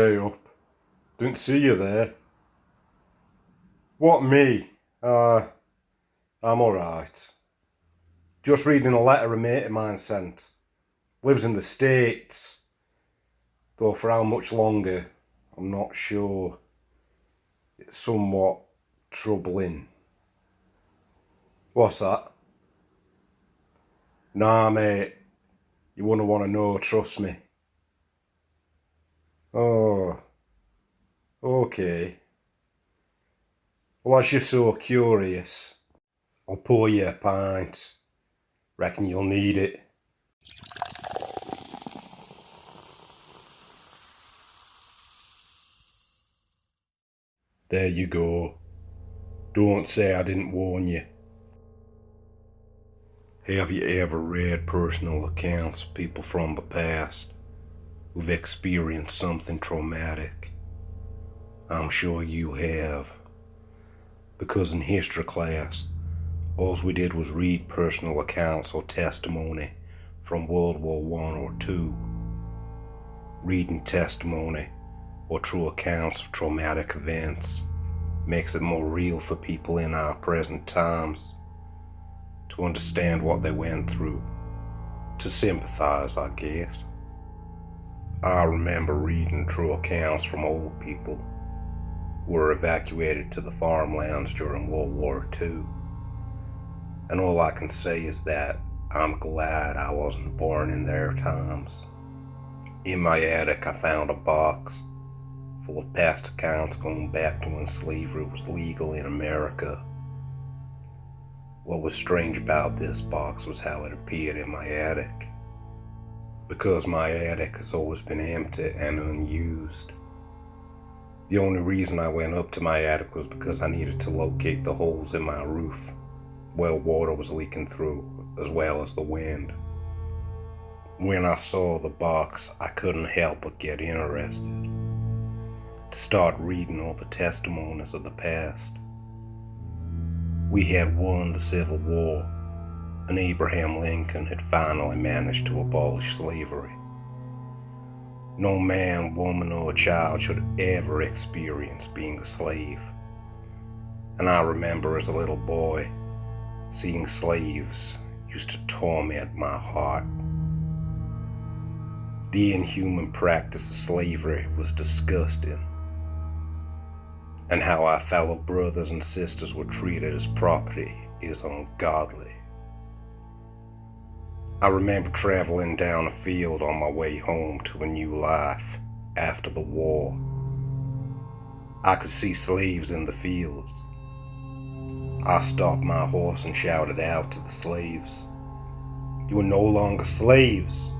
Hey up. Didn't see you there. What, me? I'm alright. Just reading a letter a mate of mine sent. Lives in the States. Though for how much longer, I'm not sure. It's somewhat troubling. What's that? Nah, mate. You wouldn't want to know, trust me. Oh, okay. Well, as you're so curious, I'll pour you a pint. Reckon you'll need it. There you go. Don't say I didn't warn you. Have you ever read personal accounts of people from the past who've experienced something traumatic? I'm sure you have. Because in history class, all we did was read personal accounts or testimony from World War I or II. Reading testimony or true accounts of traumatic events makes it more real for people in our present times to understand what they went through, to sympathize, I guess. I remember reading true accounts from old people who were evacuated to the farmlands during World War II. And all I can say is that I'm glad I wasn't born in their times. In my attic, I found a box full of past accounts going back to when slavery was legal in America. What was strange about this box was how it appeared in my attic, because my attic has always been empty and unused. The only reason I went up to my attic was because I needed to locate the holes in my roof where water was leaking through, as well as the wind. When I saw the box, I couldn't help but get interested, to start reading all the testimonies of the past. We had won the Civil War, and Abraham Lincoln had finally managed to abolish slavery. No man, woman, or child should ever experience being a slave. And I remember as a little boy, seeing slaves used to torment my heart. The inhuman practice of slavery was disgusting, and how our fellow brothers and sisters were treated as property is ungodly. I remember traveling down a field on my way home to a new life after the war. I could see slaves in the fields. I stopped my horse and shouted out to the slaves, "You are no longer slaves.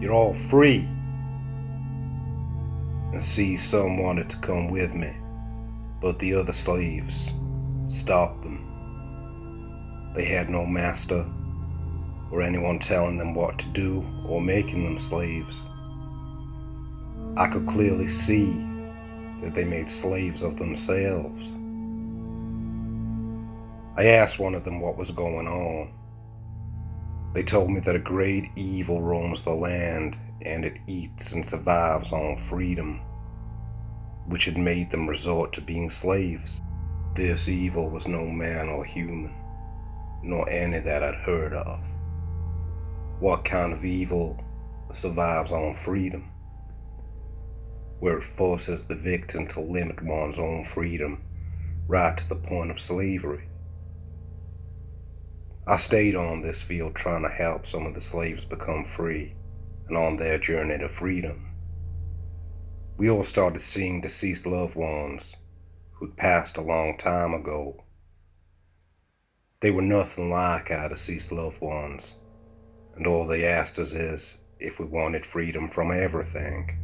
You're all free." And see, some wanted to come with me, but the other slaves stopped them. They had no master or anyone telling them what to do or making them slaves. I could clearly see that they made slaves of themselves. I asked one of them what was going on. They told me that a great evil roams the land, and it eats and survives on freedom, which had made them resort to being slaves. This evil was no man or human, nor any that I'd heard of. What kind of evil survives on freedom, where it forces the victim to limit one's own freedom right to the point of slavery? I stayed on this field trying to help some of the slaves become free and on their journey to freedom. We all started seeing deceased loved ones who'd passed a long time ago. They were nothing like our deceased loved ones, and all they asked us is if we wanted freedom from everything.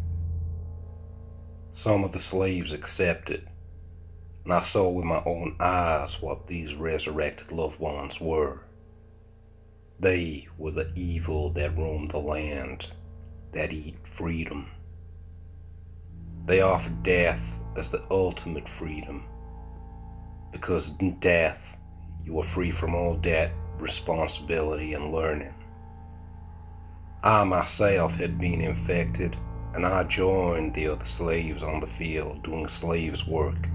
Some of the slaves accepted, and I saw with my own eyes what these resurrected loved ones were. They were the evil that roamed the land, that eat freedom. They offered death as the ultimate freedom, because in death you are free from all debt, responsibility, and learning. I myself had been infected and I joined the other slaves on the field doing slaves' work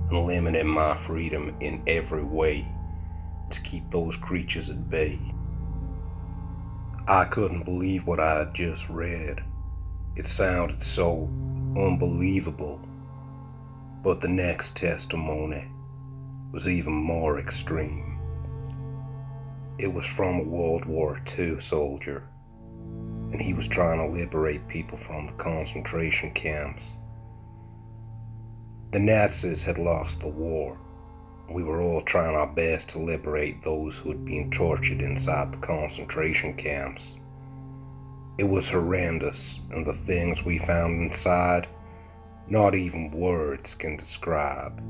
and limiting my freedom in every way to keep those creatures at bay. I couldn't believe what I had just read. It sounded so unbelievable, but the next testimony was even more extreme. It was from a World War II soldier, and he was trying to liberate people from the concentration camps. The Nazis had lost the war. We were all trying our best to liberate those who had been tortured inside the concentration camps. It was horrendous, and the things we found inside, not even words can describe.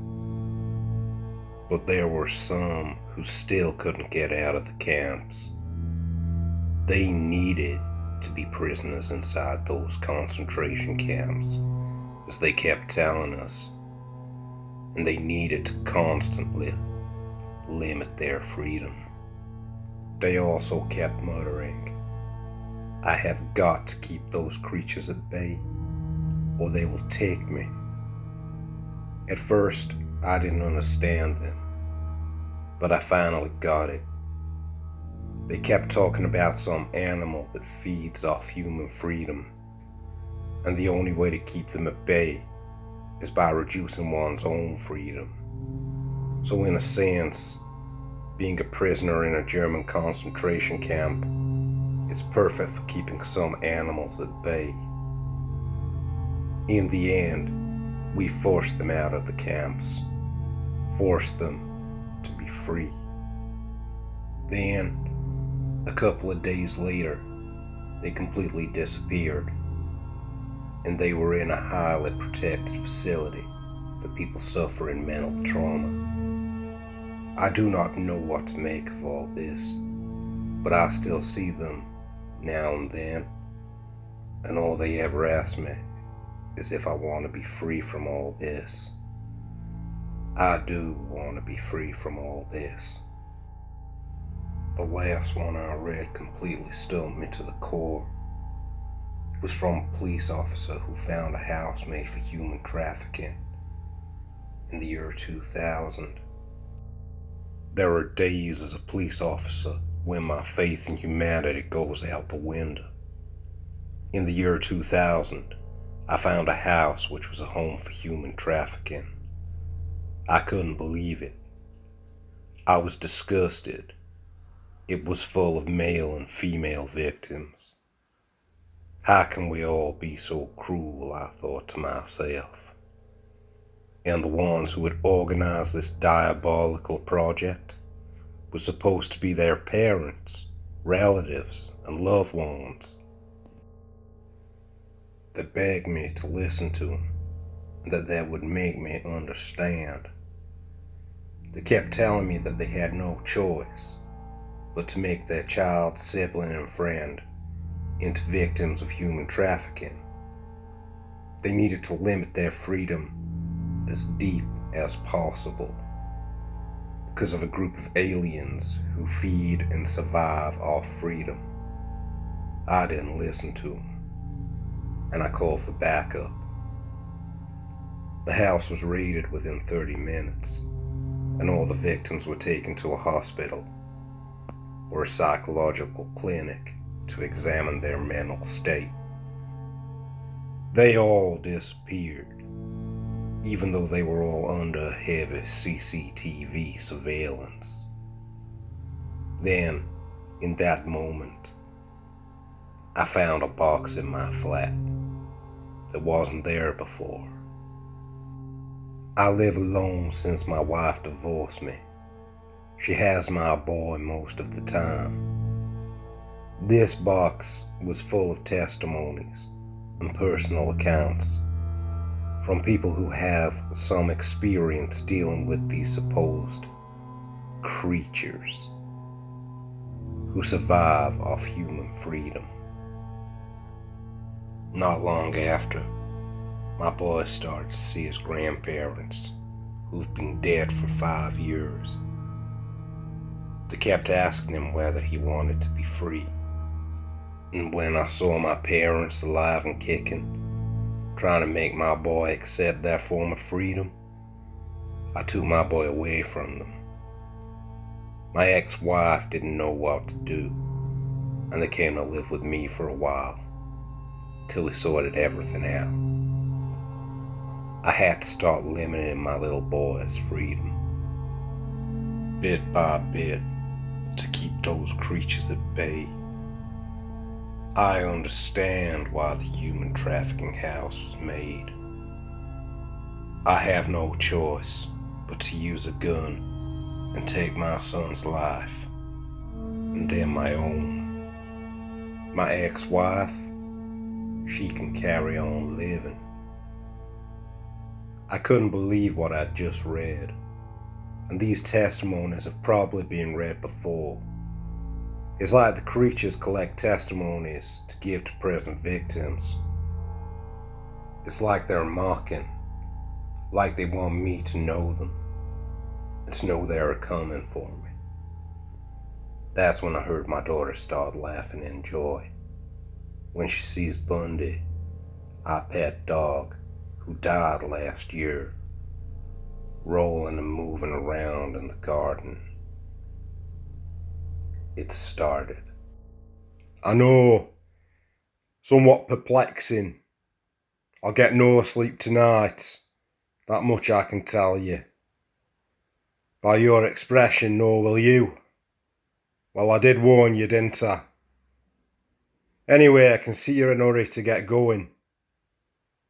But there were some who still couldn't get out of the camps. They needed to be prisoners inside those concentration camps, as they kept telling us, and they needed to constantly limit their freedom. They also kept muttering, "I have got to keep those creatures at bay, or they will take me." At first, I didn't understand them, but I finally got it. They kept talking about some animal that feeds off human freedom, and the only way to keep them at bay is by reducing one's own freedom. So in a sense, being a prisoner in a German concentration camp is perfect for keeping some animals at bay. In the end, we forced them out of the camps, forced them to be free. Then, a couple of days later, they completely disappeared, and they were in a highly protected facility for people suffering mental trauma. I do not know what to make of all this, but I still see them now and then, and all they ever ask me is if I want to be free from all this. I do want to be free from all this. The last one I read completely stumped me to the core. It was from a police officer who found a house made for human trafficking in the year 2000. There are days as a police officer when my faith in humanity goes out the window. In the year 2000, I found a house which was a home for human trafficking. I couldn't believe it. I was disgusted. It was full of male and female victims. How can we all be so cruel, I thought to myself. And the ones who had organized this diabolical project were supposed to be their parents, relatives, and loved ones. They begged me to listen to them, and that would make me understand. They kept telling me that they had no choice but to make their child, sibling, and friend into victims of human trafficking. They needed to limit their freedom as deep as possible because of a group of aliens who feed and survive off freedom. I didn't listen to them, and I called for backup. The house was raided within 30 minutes, and all the victims were taken to a hospital or a psychological clinic to examine their mental state. They all disappeared, even though they were all under heavy CCTV surveillance. Then, in that moment, I found a box in my flat that wasn't there before. I live alone since my wife divorced me. She has my boy most of the time. This box was full of testimonies and personal accounts from people who have some experience dealing with these supposed creatures who survive off human freedom. Not long after, my boy started to see his grandparents, who've been dead for 5 years. They kept asking him whether he wanted to be free. And when I saw my parents alive and kicking, trying to make my boy accept their form of freedom, I took my boy away from them. My ex-wife didn't know what to do, and they came to live with me for a while, till we sorted everything out. I had to start limiting my little boy's freedom, bit by bit, to keep those creatures at bay. I understand why the human trafficking house was made. I have no choice but to use a gun and take my son's life, and then my own. My ex-wife, she can carry on living. I couldn't believe what I'd just read, and these testimonies have probably been read before. It's like the creatures collect testimonies to give to present victims. It's like they're mocking, like they want me to know them, and to know they're coming for me. That's when I heard my daughter start laughing in joy, when she sees Bundy, our pet dog, who died last year, rolling and moving around in the garden. It started. I know, somewhat perplexing. I'll get no sleep tonight, that much I can tell you. By your expression, nor will you. Well, I did warn you, didn't I? Anyway, I can see you're in a hurry to get going.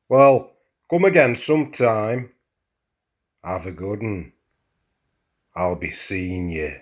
Well, come again sometime. Have a good one. I'll be seeing you.